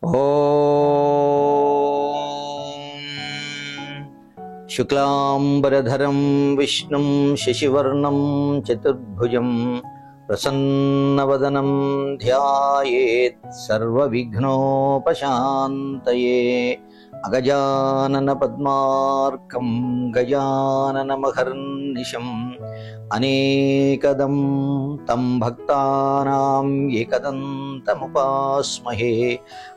ఓం శుక్లాంబరధరం విష్ణుం శశివర్ణం చతుర్భుజం ప్రసన్నవదనం ధ్యాయేత్ సర్వవిఘ్నోపశాంతయే. అగజానన పద్మార్కం గజాననమహర్నిశం అనేకదం తం భక్తానాం ఏకదంతముపాస్మహే.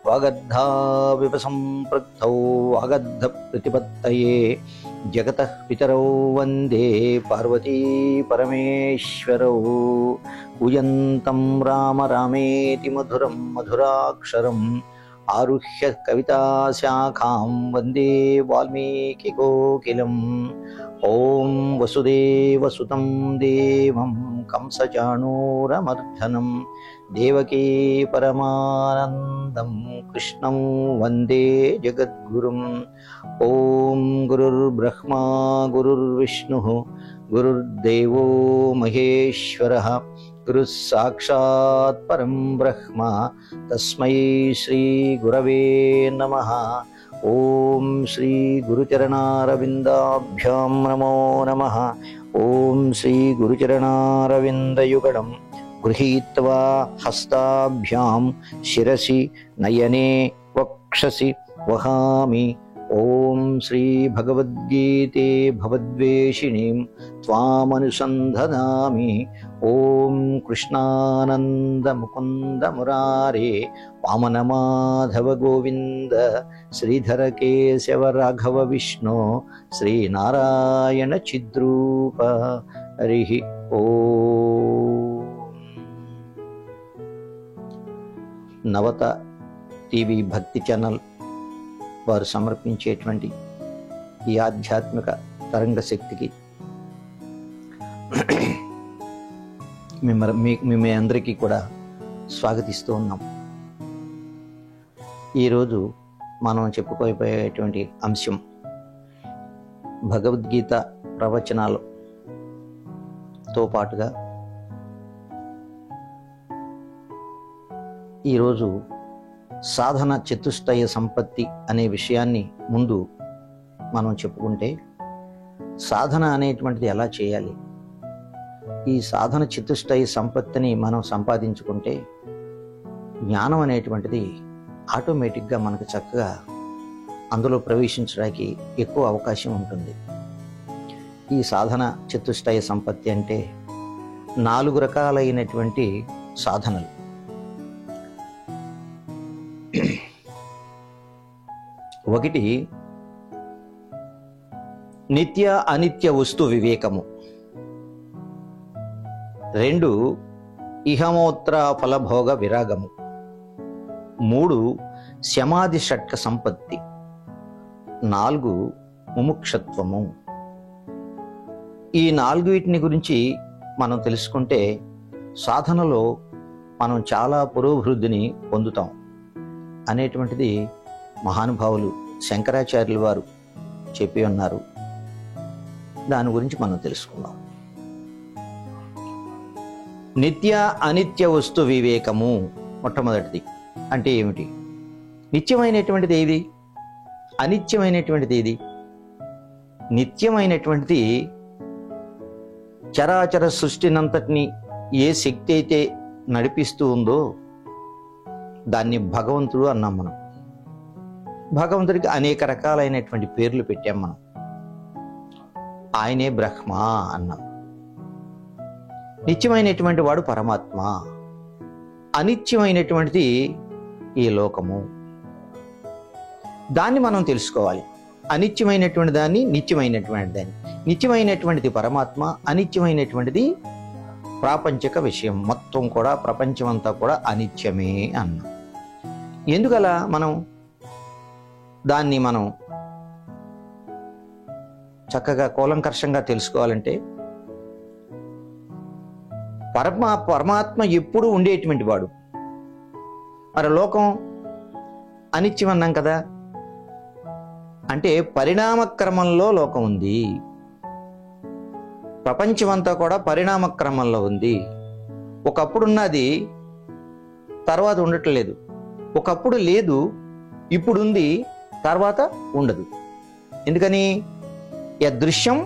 వాగర్ధావివ సంపృక్తౌ వాగర్ధ ప్రతిపత్తయే. జగతః పితరౌ వందే పార్వతీ పరమేశ్వరౌ. పూజంతం రామ రామేతి మధురం మధురాక్షరం. ఆరుహ్య కవితాశాఖాం వందే వాల్మీకికోకిలం. ఓం వసుదేవసుతం దేవం కంసచాణూరమర్దనం దేవకీ పరమానందం కృష్ణం వందే జగద్గురుం. ఓం గురుర్బ్రహ్మా గురుర్విష్ణుః గురుర్దేవో మహేశ్వరః. గురుః సాక్షాత్ పరం బ్రహ్మ తస్మై శ్రీ గురవే నమః. ఓం శ్రీ గురుచరణారవిందాభ్యాం నమో నమః. ఓం శ్రీ గురుచరణారవిందయుగళం గృహీత్వా హస్తాభ్యాం శిరసి నయనే వక్షసి వహామి. ఓం శ్రీ భగవద్గీతే భవద్వేషిణీం త్వామనుసంధానామి. ఓం కృష్ణానంద ముకుంద మురారే వామన మాధవ గోవింద శ్రీధర కేశవ రాఘవ విష్ణు శ్రీనారాయణ చిద్రూప. హరి ఓం. నవత టీవీ భక్తి ఛానల్ వారు సమర్పించేటువంటి ఈ ఆధ్యాత్మిక తరంగ శక్తికి మీ అందరికీ కూడా స్వాగతిస్తూ ఉన్నాం. ఈరోజు మనం చెప్పుకోబోయేటువంటి అంశం భగవద్గీత ప్రవచనాలతో పాటుగా ఈరోజు సాధన చతుష్టయ సంపత్తి అనే విషయాన్ని ముందు మనం చెప్పుకుంటే, సాధన అనేటువంటిది ఎలా చేయాలి, ఈ సాధన చతుష్టయ సంపత్తిని మనం సంపాదించుకుంటే జ్ఞానం అనేటువంటిది ఆటోమేటిక్గా మనకు చక్కగా అందులో ప్రవేశించడానికి ఎక్కువ అవకాశం ఉంటుంది. ఈ సాధన చతుష్టయ సంపత్తి అంటే 4 రకాలైనటువంటి సాధనలు. ఒకటి నిత్య అనిత్య వస్తు వివేకము. 2 ఇహమోత్ర ఫలభోగ విరాగము. 3 శమాధి షట్క సంపత్తి. 4 ముముక్షత్వము. ఈ 4 గురించి మనం తెలుసుకుంటే సాధనలో మనం చాలా పురోభివృద్ధిని పొందుతాం అనేటువంటిది మహానుభావులు శంకరాచార్యుల వారు చెప్పి ఉన్నారు. దాని గురించి మనం తెలుసుకుందాం. నిత్య అనిత్య వస్తు వివేకము మొట్టమొదటిది అంటే ఏమిటి? నిత్యమైనటువంటిది ఏది, అనిత్యమైనటువంటిది ఏది? నిత్యమైనటువంటిది చరాచర సృష్టినంతటిని ఏ శక్తి అయితే నడిపిస్తూ ఉందో దాన్ని భగవంతుడు అన్నాం మనం. భగవంతుడికి అనేక రకాలైనటువంటి పేర్లు పెట్టాం మనం. ఆయనే బ్రహ్మ అన్నాం. నిత్యమైనటువంటి వాడు పరమాత్మ, అనిత్యమైనటువంటిది ఈ లోకము. దాన్ని మనం తెలుసుకోవాలి. అనిత్యమైనటువంటి దాన్ని, నిత్యమైనటువంటి దాన్ని. నిత్యమైనటువంటిది పరమాత్మ, అనిత్యమైనటువంటిది ప్రాపంచిక విషయం. మొత్తం కూడా ప్రపంచమంతా కూడా అనిత్యమే అన్నాం. ఎందుకలా దాన్ని మనం చక్కగా కూలంకర్షంగా తెలుసుకోవాలంటే, పరమాత్మ ఎప్పుడూ ఉండేటువంటి వాడు. మరి లోకం అనిత్యం అన్నాం కదా, అంటే పరిణామ క్రమంలో లోకం ఉంది. ప్రపంచమంతా కూడా పరిణామ క్రమంలో ఉంది. ఒకప్పుడున్నది తర్వాత ఉండట్లేదు. ఒకప్పుడు లేదు, ఇప్పుడుంది, తర్వాత ఉండదు. ఎందుకని? యదృశ్యం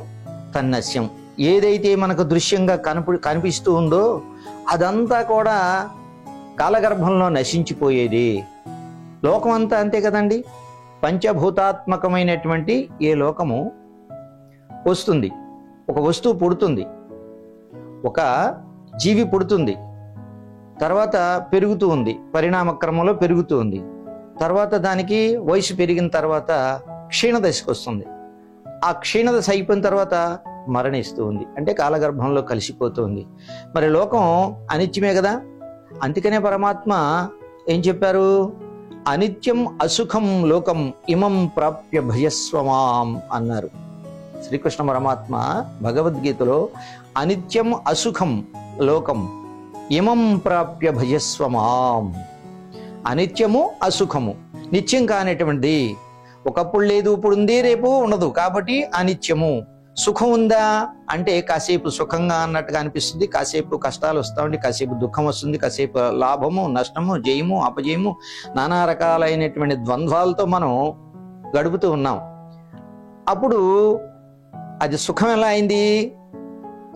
తన్నశ్యం. ఏదైతే మనకు దృశ్యంగా కనిపిస్తూ ఉందో అదంతా కూడా కాలగర్భంలో నశించిపోయేది. లోకం అంతా అంతే కదండి. పంచభూతాత్మకమైనటువంటి ఏ లోకము వస్తుంది, ఒక వస్తువు పుడుతుంది, ఒక జీవి పుడుతుంది, తర్వాత పెరుగుతూ ఉంది, పరిణామ క్రమంలో పెరుగుతూ ఉంది, తర్వాత దానికి వయసు పెరిగిన తర్వాత క్షీణదశకు వస్తుంది. ఆ క్షీణదశ అయిపోయిన తర్వాత మరణిస్తూ ఉంది, అంటే కాలగర్భంలో కలిసిపోతుంది. మరి లోకం అనిత్యమే కదా. అందుకనే పరమాత్మ ఏం చెప్పారు? అనిత్యం అసుఖం లోకం ఇమం ప్రాప్య భయస్వమాం అన్నారు. శ్రీకృష్ణ పరమాత్మ భగవద్గీతలో అనిత్యం అసుఖం లోకం ఇమం ప్రాప్య భయస్వమాం. అనిత్యము అసుఖము, నిత్యం కానిటువంటిది. ఒకప్పుడు లేదు, ఇప్పుడు ఉంది, రేపు ఉండదు, కాబట్టి అనిత్యము. సుఖం ఉందా అంటే కాసేపు సుఖంగా అన్నట్టుగా అనిపిస్తుంది, కాసేపు కష్టాలు వస్తూ ఉండి, కాసేపు దుఃఖం వస్తుంది, కాసేపు లాభము నష్టము, జయము అపజయము, నానా రకాలైనటువంటి ద్వంద్వాలతో మనం గడుపుతూ ఉన్నాం. అప్పుడు అది సుఖం ఎలా అయింది?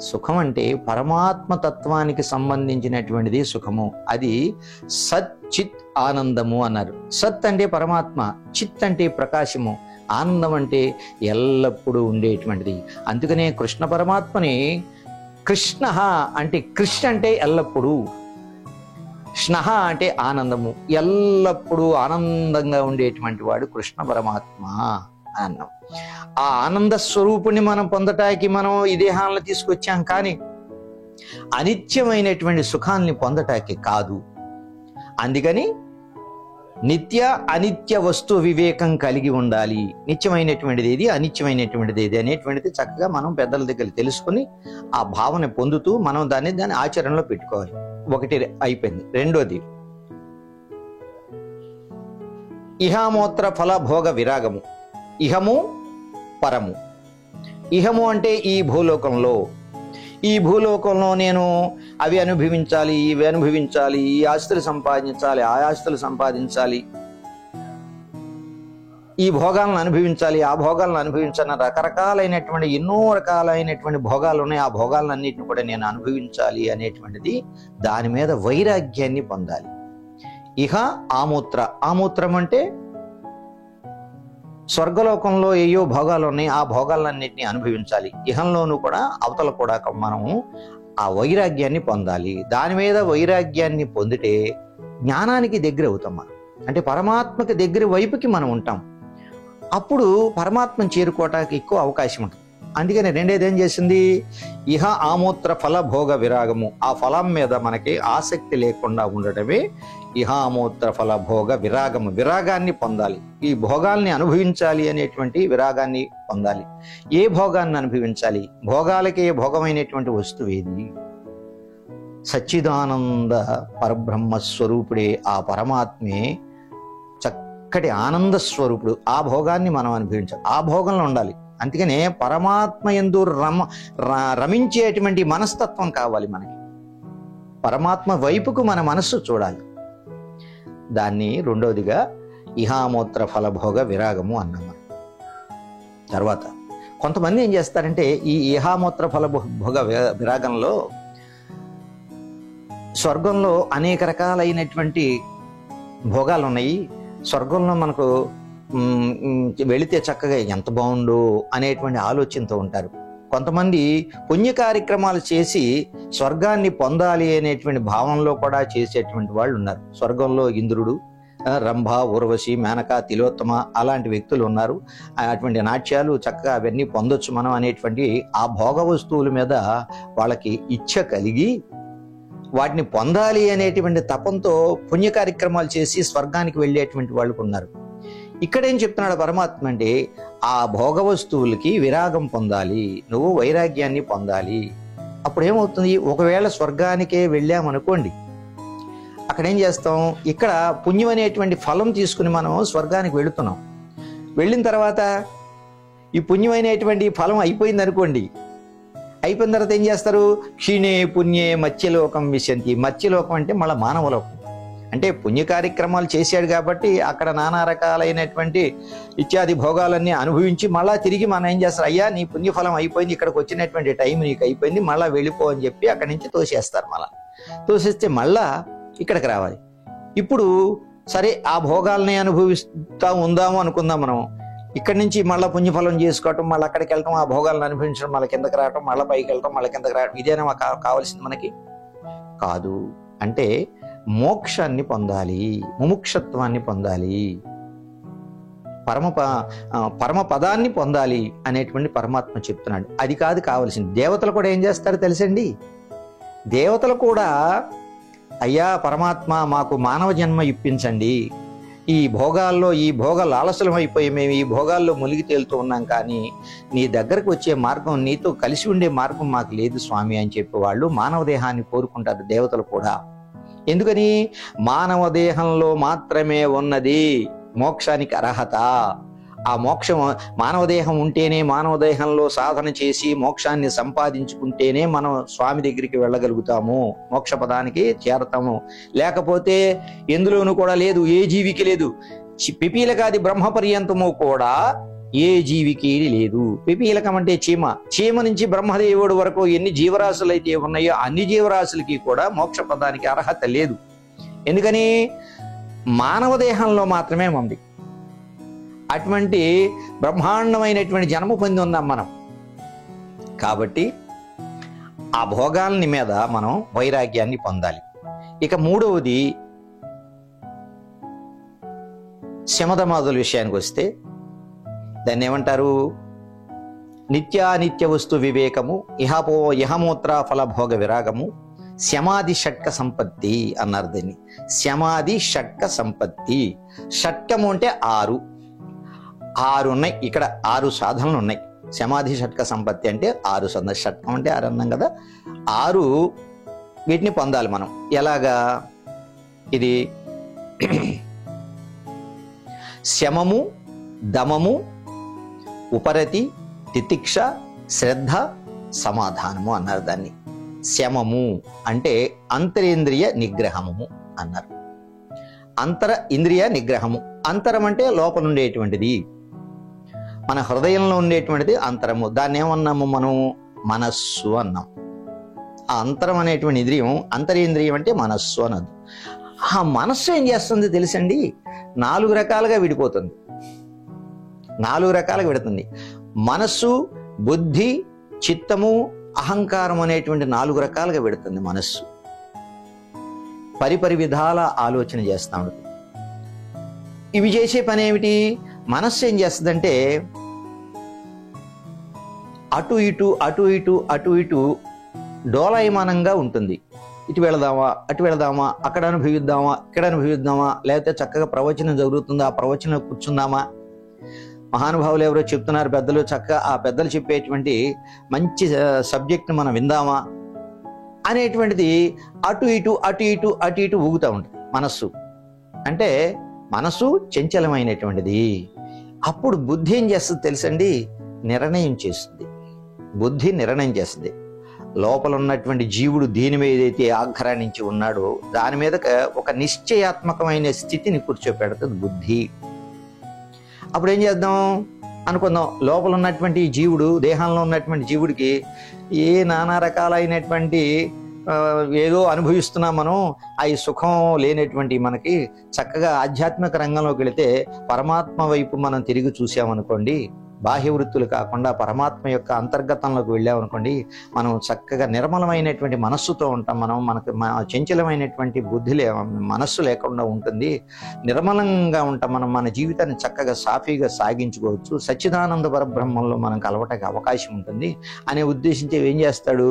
సుఖం అంటే పరమాత్మ తత్వానికి సంబంధించినటువంటిది సుఖము. అది సత్ చిత్ ఆనందము అన్నారు. సత్ అంటే పరమాత్మ, చిత్ అంటే ప్రకాశము, ఆనందం అంటే ఎల్లప్పుడూ ఉండేటువంటిది. అందుకనే కృష్ణ పరమాత్మని కృష్ణ అంటే, కృష్ణ అంటే ఎల్లప్పుడూ, స్నహ అంటే ఆనందము, ఎల్లప్పుడూ ఆనందంగా ఉండేటువంటి వాడు కృష్ణ పరమాత్మ అన్నాం. ఆ ఆనంద స్వరూపుని మనం పొందటానికి మనం ఈ దేహాలను తీసుకొచ్చాం, కానీ అనిత్యమైనటువంటి సుఖాన్ని పొందటానికి కాదు. అందుకని నిత్య అనిత్య వస్తు వివేకం కలిగి ఉండాలి. నిత్యమైనటువంటిది ఏది, అనిత్యమైనటువంటిది ఏది అనేటువంటిది చక్కగా మనం పెద్దల దగ్గర తెలుసుకుని ఆ భావన పొందుతూ మనం దాన్ని ఆచరణలో పెట్టుకోవాలి. ఒకటి అయిపోయింది. రెండోది ఇహామోత్ర ఫల భోగ విరాగము. ఇహము పరము. ఇహము అంటే ఈ భూలోకంలో, ఈ భూలోకంలో నేను అవి అనుభవించాలి, ఇవి అనుభవించాలి, ఈ ఆస్తులు సంపాదించాలి, ఆ ఆస్తులు సంపాదించాలి, ఈ భోగాలను అనుభవించాలి, ఆ భోగాలను అనుభవించాలి, రకరకాలైనటువంటి ఎన్నో రకాలైనటువంటి భోగాలు ఉన్నాయి. ఆ భోగాలన్నింటిని కూడా నేను అనుభవించాలి అనేటువంటిది, దాని మీద వైరాగ్యాన్ని పొందాలి. ఇహ ఆమూత్ర. ఆమూత్రం అంటే స్వర్గలోకంలో ఏయో భోగాలు ఉన్నాయి, ఆ భోగాలన్నింటినీ అనుభవించాలి. ఇహంలోనూ కూడా అవతల కూడా మనము ఆ వైరాగ్యాన్ని పొందాలి. దాని మీద వైరాగ్యాన్ని పొందితే జ్ఞానానికి దగ్గర అవుతాం మనం, అంటే పరమాత్మకి దగ్గర వైపుకి మనం ఉంటాం. అప్పుడు పరమాత్మను చేరుకోవటానికి ఎక్కువ అవకాశం ఉంటుంది. అందుకని రెండేది ఏం చేసింది? ఇహ ఆమూత్ర ఫల భోగ విరాగము. ఆ ఫలం మీద మనకి ఆసక్తి లేకుండా ఉండటమే ఇహామూత్ర ఫల భోగ విరాగము. విరాగాన్ని పొందాలి, ఈ భోగాల్ని అనుభవించాలి అనేటువంటి విరాగాన్ని పొందాలి. ఏ భోగాన్ని అనుభవించాలి? భోగాలకే భోగమైనటువంటి వస్తువు ఏది? సచ్చిదానంద పరబ్రహ్మ స్వరూపుడే ఆ పరమాత్మే, చక్కటి ఆనంద స్వరూపుడు. ఆ భోగాన్ని మనం అనుభవించాలి, ఆ భోగంలో ఉండాలి. అందుకనే పరమాత్మ యందు రమించేటువంటి మనస్తత్వం కావాలి మనకి. పరమాత్మ వైపుకు మన మనస్సు చూడాలి. దాన్ని రెండవదిగా ఇహామూత్ర ఫలభోగ విరాగము అన్నాము. తర్వాత కొంతమంది ఏం చేస్తారంటే ఈ ఇహామూత్ర ఫలభోగ విరాగంలో స్వర్గంలో అనేక రకాలైనటువంటి భోగాలు ఉన్నాయి, స్వర్గంలో మనకు వెళితే చక్కగా ఎంత బాగుండు అనేటువంటి ఆలోచనతో ఉంటారు. కొంతమంది పుణ్య కార్యక్రమాలు చేసి స్వర్గాన్ని పొందాలి అనేటువంటి భావంలో కూడా చేసేటువంటి వాళ్ళు ఉన్నారు. స్వర్గంలో ఇంద్రుడు, రంభ, ఊర్వశి, మేనక, తిలోత్తమ అలాంటి వ్యక్తులు ఉన్నారు. అటువంటి నాట్యాలు చక్కగా అవన్నీ పొందొచ్చు మనం అనేటువంటి ఆ భోగ వస్తువుల మీద వాళ్ళకి ఇచ్ఛ కలిగి వాటిని పొందాలి అనేటువంటి తపంతో పుణ్య కార్యక్రమాలు చేసి స్వర్గానికి వెళ్ళేటువంటి వాళ్ళు ఉన్నారు. ఇక్కడేం చెప్తున్నాడు పరమాత్మ అంటే ఆ భోగ వస్తువులకి విరాగం పొందాలి, నువ్వు వైరాగ్యాన్ని పొందాలి. అప్పుడు ఏమవుతుంది? ఒకవేళ స్వర్గానికే వెళ్ళామనుకోండి, అక్కడేం చేస్తాం? ఇక్కడ పుణ్యం అనేటువంటి ఫలం తీసుకుని మనం స్వర్గానికి వెళుతున్నాం. వెళ్ళిన తర్వాత ఈ పుణ్యమైనటువంటి ఫలం అయిపోయింది అనుకోండి, అయిపోయిన తర్వాత ఏం చేస్తారు? క్షీణే పుణ్యే మత్స్యలోకం విశంతి. మత్స్యలోకం అంటే మళ్ళీ మానవలోకం, అంటే పుణ్య కార్యక్రమాలు చేశాడు కాబట్టి అక్కడ నానా రకాలైనటువంటి ఇత్యాది భోగాలన్నీ అనుభవించి మళ్ళా తిరిగి మనం ఏం చేస్తారు, అయ్యా నీ పుణ్యఫలం అయిపోయింది, ఇక్కడికి వచ్చినటువంటి టైం నీకు అయిపోయింది, మళ్ళీ వెళ్ళిపో అని చెప్పి అక్కడి నుంచి తోసేస్తారు. మళ్ళా తోసేస్తే మళ్ళా ఇక్కడికి రావాలి. ఇప్పుడు సరే ఆ భోగాల్ని అనుభవిస్తూ ఉందాము అనుకుందాం మనం. ఇక్కడి నుంచి మళ్ళీ పుణ్యఫలం చేసుకోవటం, మళ్ళీ అక్కడికి వెళ్ళటం, ఆ భోగాలను అనుభవించడం, మళ్ళీ కిందకి రావటం, మళ్ళీ పైకి వెళ్ళటం, మళ్ళీ కిందకి రావటం, ఇదేనా కావాల్సింది మనకి? కాదు. అంటే మోక్షాన్ని పొందాలి, ముముక్షత్వాన్ని పొందాలి, పరమ పదాన్ని పొందాలి అనేటువంటి పరమాత్మ చెప్తున్నాడు. అది కాదు కావలసింది. దేవతలు కూడా ఏం చేస్తారు తెలుసండి? దేవతలు కూడా అయ్యా పరమాత్మ మాకు మానవ జన్మ ఇప్పించండి, ఈ భోగాల్లో ఈ భోగ లాలసలం అయిపోయి మేము ఈ భోగాల్లో మునిగి తేలుతూ ఉన్నాం, కానీ నీ దగ్గరకు వచ్చే మార్గం, నీతో కలిసి ఉండే మార్గం మాకు లేదు స్వామి అని చెప్పి వాళ్ళు మానవ దేహాన్ని కోరుకుంటారు దేవతలు కూడా. ఎందుకని? మానవ దేహంలో మాత్రమే ఉన్నది మోక్షానికి అర్హత. ఆ మోక్షం మానవ దేహం ఉంటేనే, మానవ దేహంలో సాధన చేసి మోక్షాన్ని సంపాదించుకుంటేనే మనం స్వామి దగ్గరికి వెళ్ళగలుగుతాము, మోక్ష పదానికి చేరతాము. లేకపోతే ఎందులోనూ కూడా లేదు, ఏ జీవికి లేదు. పిపీలకాది బ్రహ్మ పర్యంతము కూడా ఏ జీవికి లేదు. పిపీలకం అంటే చీమ, చీమ నుంచి బ్రహ్మదేవుడు వరకు ఎన్ని జీవరాశులు అయితే ఉన్నాయో అన్ని జీవరాశులకి కూడా మోక్ష పదానికి అర్హత లేదు. ఎందుకని? మానవ దేహంలో మాత్రమే ఉంది. అటువంటి బ్రహ్మాండమైనటువంటి జన్మ పొంది ఉన్నాం మనం. కాబట్టి ఆ భోగాలని మీద మనం వైరాగ్యాన్ని పొందాలి. ఇక మూడవది శమధమాదుల విషయానికి వస్తే దాన్ని ఏమంటారు? నిత్యానిత్య వస్తు వివేకము, ఇహమూత్ర ఫల భోగ విరాగము, శమాది షట్క సంపత్తి అన్నారు దీన్ని. శమాది షట్క సంపత్తి. షట్కము అంటే 6 ఉన్నాయి. ఇక్కడ 6 సాధనలు ఉన్నాయి. సమాధి షట్క సంపత్తి అంటే 6 సాధన. షట్కం అంటే 6 అన్నాం కదా, 6 వీటిని పొందాలి మనం. ఎలాగా? ఇది శమము, దమము, ఉపరతి, తితిక్ష, శ్రద్ధ, సమాధానము అన్నారు దాన్ని. శమము అంటే అంతరేంద్రియ నిగ్రహము అన్నారు. అంతర ఇంద్రియ నిగ్రహము. అంతరం అంటే లోపల ఉండేటువంటిది, మన హృదయంలో ఉండేటువంటిది అంతరము. దాన్ని ఏమన్నాము మనం? మనస్సు అన్నాం. ఆ అంతరం అనేటువంటి ఇంద్రియం, అంతరేంద్రియం అంటే మనస్సు అన్నది. ఆ మనస్సు ఏం చేస్తుంది తెలుసండి? 4 రకాలుగా విడిపోతుంది. 4 రకాలుగా విడుతుంది. మనస్సు, బుద్ధి, చిత్తము, అహంకారం అనేటువంటి 4 రకాలుగా విడుతుంది మనస్సు. పరిపరి విధాల ఆలోచన చేస్తా ఉంటుంది. ఇవి చేసే పని ఏమిటి? మనస్సు ఏం చేస్తుందంటే అటు ఇటు అటు ఇటు అటు ఇటు డోలాయమానంగా ఉంటుంది. ఇటు వెళదామా, అటు వెళదామా, అక్కడ అనుభవిద్దామా, ఇక్కడ అనుభవిద్దామా, లేకపోతే చక్కగా ప్రవచనం జరుగుతుందా, ఆ ప్రవచనం కూర్చుందామా, మహానుభావులు ఎవరో చెప్తున్నారు పెద్దలు, చక్కగా ఆ పెద్దలు చెప్పేటువంటి మంచి సబ్జెక్ట్ని మనం విందామా అనేటువంటిది అటు ఇటు అటు ఇటు అటు ఇటు ఊగుతూ ఉంటుంది మనస్సు. అంటే మనసు చంచలమైనటువంటిది. అప్పుడు బుద్ధి ఏం చేస్తుంది తెలుసండి? నిర్ణయం చేస్తుంది. బుద్ధి నిర్ణయం చేస్తుంది. లోపల ఉన్నటువంటి జీవుడు దీని మీద ఏదైతే ఆఘ్రానించి ఉన్నాడో దాని మీద ఒక నిశ్చయాత్మకమైన స్థితిని కూర్చోపెడుతుంది బుద్ధి. అప్పుడు ఏం చేద్దాం అనుకుందాం, లోపల ఉన్నటువంటి జీవుడు, దేహంలో ఉన్నటువంటి జీవుడికి ఏ నానా రకాలైనటువంటి ఏదో అనుభవిస్తున్నాం మనం, అవి సుఖం లేనటువంటి మనకి చక్కగా ఆధ్యాత్మిక రంగంలోకి వెళితే పరమాత్మ వైపు మనం తిరిగి చూసామనుకోండి, బాహ్య వృత్తులు కాకుండా పరమాత్మ యొక్క అంతర్గతంలోకి వెళ్ళామనుకోండి, మనం చక్కగా నిర్మలమైనటువంటి మనస్సుతో ఉంటాం. మనకు చంచలమైనటువంటి బుద్ధి మనస్సు లేకుండా ఉంటుంది. నిర్మలంగా ఉంటాం. మనం మన జీవితాన్ని చక్కగా సాఫీగా సాగించుకోవచ్చు. సచ్చిదానంద పరబ్రహ్మంలో మనం కలవటానికి అవకాశం ఉంటుంది అనే ఉద్దేశించి ఏం చేస్తాడు?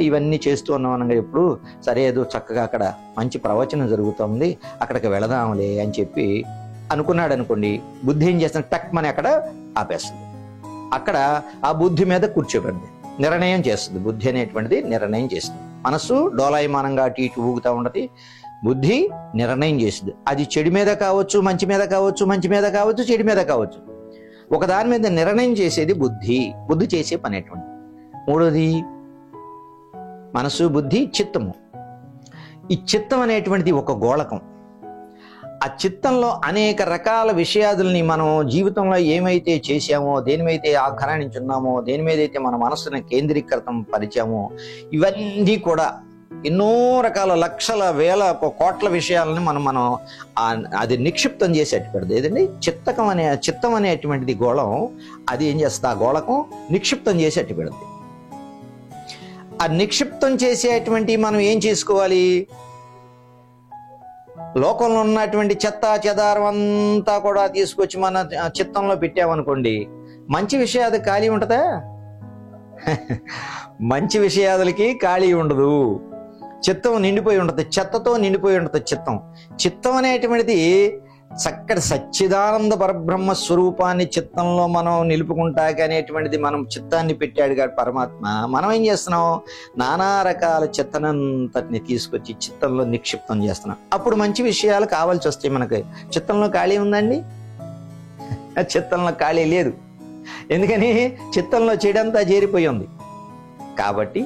ఇవన్నీ చేస్తూ ఉన్నాం అనగా ఎప్పుడు సరే ఏదో చక్కగా అక్కడ మంచి ప్రవచనం జరుగుతుంది, అక్కడికి వెళదాంలే అని చెప్పి అనుకున్నాడు అనుకోండి, బుద్ధి ఏం చేస్తుంది? టక్ మని అక్కడ ఆపేస్తుంది. అక్కడ ఆ బుద్ధి మీద కూర్చోబెడుతుంది, నిర్ణయం చేస్తుంది. బుద్ధి అనేటువంటిది నిర్ణయం చేస్తుంది. మనస్సు డోలాయమానంగా అటు ఇటు ఊగుతూ ఉండదు, బుద్ధి నిర్ణయం చేస్తుంది. అది చెడు మీద కావచ్చు, మంచి మీద కావచ్చు, మంచి మీద కావచ్చు, చెడు మీద కావచ్చు. ఒకదాని మీద నిర్ణయం చేసేది బుద్ధి. బుద్ధి చేసే పని ఎటువంటి. మూడోది మనస్సు, బుద్ధి, చిత్తము. ఈ చిత్తం అనేటువంటిది ఒక గోళకం. ఆ చిత్తంలో అనేక రకాల విషయాదుల్ని మనం జీవితంలో ఏమైతే చేశామో, దేని మీద ఆఘ్రానించున్నామో, దేని మీద అయితే మన మనస్సును కేంద్రీకృతం పరిచామో, ఇవన్నీ కూడా ఎన్నో రకాల లక్షల వేల కోట్ల విషయాలని మనం అది నిక్షిప్తం చేసి అట్టి పెడదు. ఏదండి చిత్తం అనేటువంటిది గోళం, అది ఏం చేస్తా ఆ గోళకం నిక్షిప్తం చేసి అట్టి పెడుతుంది. ఆ నిక్షిప్తం చేసేటువంటి మనం ఏం చేసుకోవాలి? లోకంలో ఉన్నటువంటి చెత్త చెదారం అంతా కూడా తీసుకొచ్చి మన చిత్తంలో పెట్టామనుకోండి, మంచి విషయాలు ఖాళీ ఉంటుందా? మంచి విషయాలకి ఖాళీ ఉండదు. చిత్తం నిండిపోయి ఉంటుంది, చెత్తతో నిండిపోయి ఉంటుంది. చిత్తం అనేటువంటిది చక్కటి సచ్చిదానంద పరబ్రహ్మ స్వరూపాన్ని చిత్తంలో మనం నిలుపుకుంటాక అనేటువంటిది మనం చిత్తాన్ని పెట్టాడు కాదు పరమాత్మ. మనం ఏం చేస్తున్నాం? నానా రకాల చిత్తనంతటిని తీసుకొచ్చి చిత్తంలో నిక్షిప్తం చేస్తున్నాం. అప్పుడు మంచి విషయాలు కావాల్సి వస్తాయి మనకి. చిత్తంలో ఖాళీ ఉందండి? చిత్తంలో ఖాళీ లేదు. ఎందుకని? చిత్తంలో చెడంతా చేరిపోయి ఉంది. కాబట్టి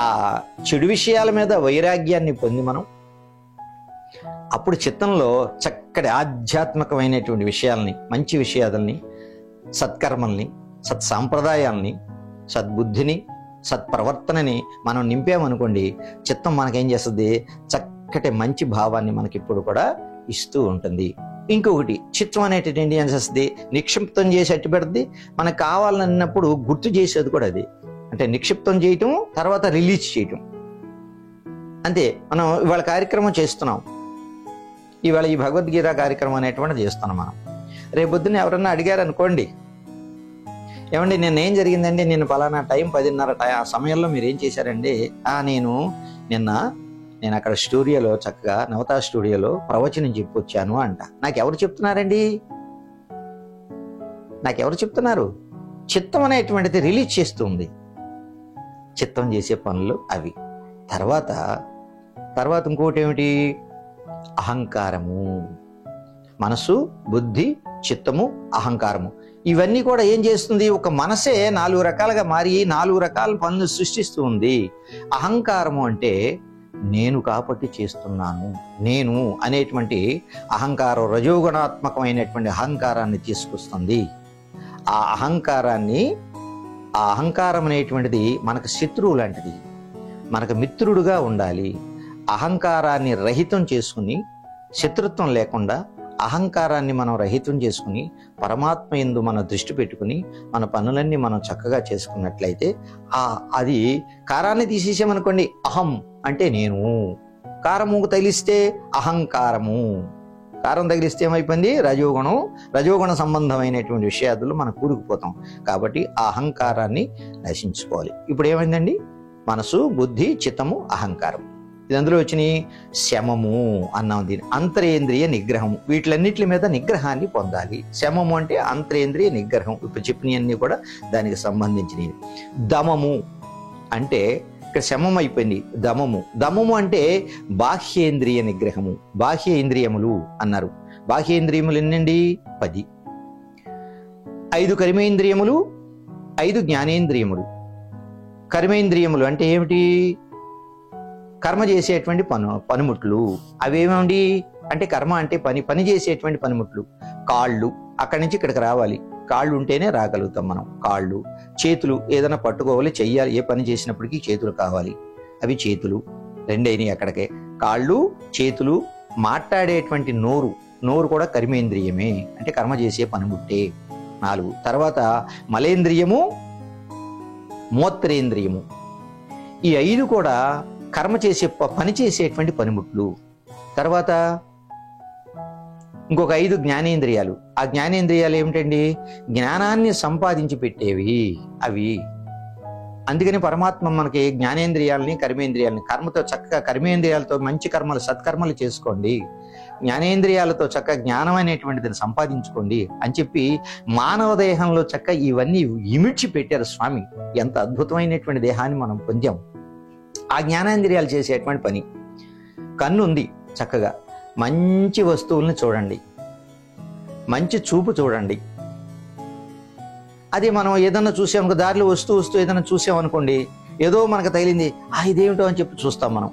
ఆ చెడు విషయాల మీద వైరాగ్యాన్ని పొంది మనం అప్పుడు చిత్తంలో చక్కటి ఆధ్యాత్మికమైనటువంటి విషయాల్ని, మంచి విషయాలని, సత్కర్మల్ని, సత్సాంప్రదాయాల్ని, సద్బుద్ధిని, సత్ప్రవర్తనని మనం నింపామనుకోండి, చిత్తం మనకేం చేస్తుంది? చక్కటి మంచి భావాన్ని మనకిప్పుడు కూడా ఇస్తూ ఉంటుంది. ఇంకొకటి, చిత్తం అనేటటువంటి ఏం చేస్తుంది? నిక్షిప్తం చేసి అట్టి పెడుతుంది. మనకు కావాలన్నప్పుడు గుర్తు చేసేది కూడా అది. అంటే నిక్షిప్తం చేయటం, తర్వాత రిలీజ్ చేయటం. అంతే. మనం ఇవాళ కార్యక్రమం చేస్తున్నాం, ఇవాళ ఈ భగవద్గీత కార్యక్రమం అనేటువంటిది చేస్తున్నాం మనం. రేపొద్దున ఎవరన్నా అడిగారు అనుకోండి, ఏమండి నిన్న ఏం జరిగిందండి, నేను పలానా టైం 10:30 ఆ సమయంలో మీరు ఏం చేశారండి? నేను అక్కడ స్టూడియోలో చక్కగా నవతా స్టూడియోలో ప్రవచనం చెప్పొచ్చాను అంట. నాకెవరు చెప్తున్నారండి? నాకెవరు చెప్తున్నారు? చిత్తం అనేటువంటిది రిలీజ్ చేస్తుంది. చిత్తం చేసే పనులు అవి. తర్వాత ఇంకోటి ఏమిటి? అహంకారము. మనసు, బుద్ధి, చిత్తము, అహంకారము. ఇవన్నీ కూడా ఏం చేస్తుంది? ఒక మనసే 4 రకాలుగా మారి 4 రకాల పనులు సృష్టిస్తూ ఉంది. అహంకారము అంటే నేను కాబట్టి చేస్తున్నాను, నేను అనేటువంటి అహంకారం, రజోగుణాత్మకమైనటువంటి అహంకారాన్ని తీసుకొస్తుంది. ఆ అహంకారం అనేటువంటిది మనకు శత్రువు లాంటిది. మనకు మిత్రుడుగా ఉండాలి. అహంకారాన్ని రహితం చేసుకుని, శత్రుత్వం లేకుండా అహంకారాన్ని మనం రహితం చేసుకుని, పరమాత్మ యందు మన దృష్టి పెట్టుకుని మన పనులన్నీ మనం చక్కగా చేసుకున్నట్లయితే అది కారాన్ని తీసేసామనుకోండి, అహం అంటే నేను. కారము తగిలిస్తే అహంకారము. కారం తగిలిస్తే ఏమైపోయింది? రజోగుణ సంబంధమైనటువంటి విషయాదులు మనం కూరుకుపోతాం. కాబట్టి ఆ అహంకారాన్ని నశించుకోవాలి. ఇప్పుడు ఏమైందండి? మనసు, బుద్ధి, చిత్తము, అహంకారం. ఇది అందులో వచ్చినాయి. శమము అన్నాం దీని. అంతరేంద్రియ నిగ్రహము. వీటిలన్నిటి మీద నిగ్రహాన్ని పొందాలి. శమము అంటే అంతరేంద్రియ నిగ్రహం. ఇప్పుడు చెప్పినవన్నీ కూడా దానికి సంబంధించినవి. దమము అంటే ఇక్కడ శమం అయిపోయింది. దమము అంటే బాహ్యేంద్రియ నిగ్రహము. బాహ్య ఇంద్రియములు అన్నారు. బాహ్యేంద్రియములు ఎన్నండి? 10. 5 కర్మేంద్రియములు, 5 జ్ఞానేంద్రియములు. కర్మేంద్రియములు అంటే ఏమిటి? కర్మ చేసేటువంటి పనిముట్లు. అవేమండి అంటే కర్మ అంటే పని చేసేటువంటి పనిముట్లు. కాళ్ళు, అక్కడి నుంచి ఇక్కడికి రావాలి. కాళ్ళు ఉంటేనే రాగలుగుతాం మనం. కాళ్ళు, చేతులు, ఏదైనా పట్టుకోవాలి, చెయ్యాలి. ఏ పని చేసినప్పటికీ చేతులు కావాలి. అవి చేతులు రెండైనవి అక్కడికే. కాళ్ళు, చేతులు, మాట్లాడేటువంటి నోరు కూడా కర్మేంద్రియమే, అంటే కర్మ చేసే పనిముట్టే. 4. తర్వాత మలేంద్రియము, మూత్రేంద్రియము. ఈ 5 కూడా కర్మ చేసే పని చేసేటువంటి పనిముట్లు. తర్వాత ఇంకొక 5 జ్ఞానేంద్రియాలు. ఆ జ్ఞానేంద్రియాలు ఏమిటండి? జ్ఞానాన్ని సంపాదించి పెట్టేవి అవి. అందుకని పరమాత్మ మనకి జ్ఞానేంద్రియాలని, కర్మేంద్రియాలని, కర్మతో చక్కగా కర్మేంద్రియాలతో మంచి కర్మలు, సత్కర్మలు చేసుకోండి, జ్ఞానేంద్రియాలతో చక్కగా జ్ఞానం అనేటువంటిది సంపాదించుకోండి అని చెప్పి మానవ దేహంలో చక్కగా ఇవన్నీ ఇమిడ్చి పెట్టారు స్వామి. ఎంత అద్భుతమైనటువంటి దేహాన్ని మనం పొందాం. ఆ జ్ఞానేంద్రియాలు చేసేటువంటి పని. కన్ను ఉంది, చక్కగా మంచి వస్తువుల్ని చూడండి, మంచి చూపు చూడండి. అది మనం ఏదన్నా చూసామనుకో, దారిలో వస్తూ ఏదైనా చూసామనుకోండి, ఏదో మనకు తగిలింది, ఇదేమిటో అని చెప్పి చూస్తాం మనం.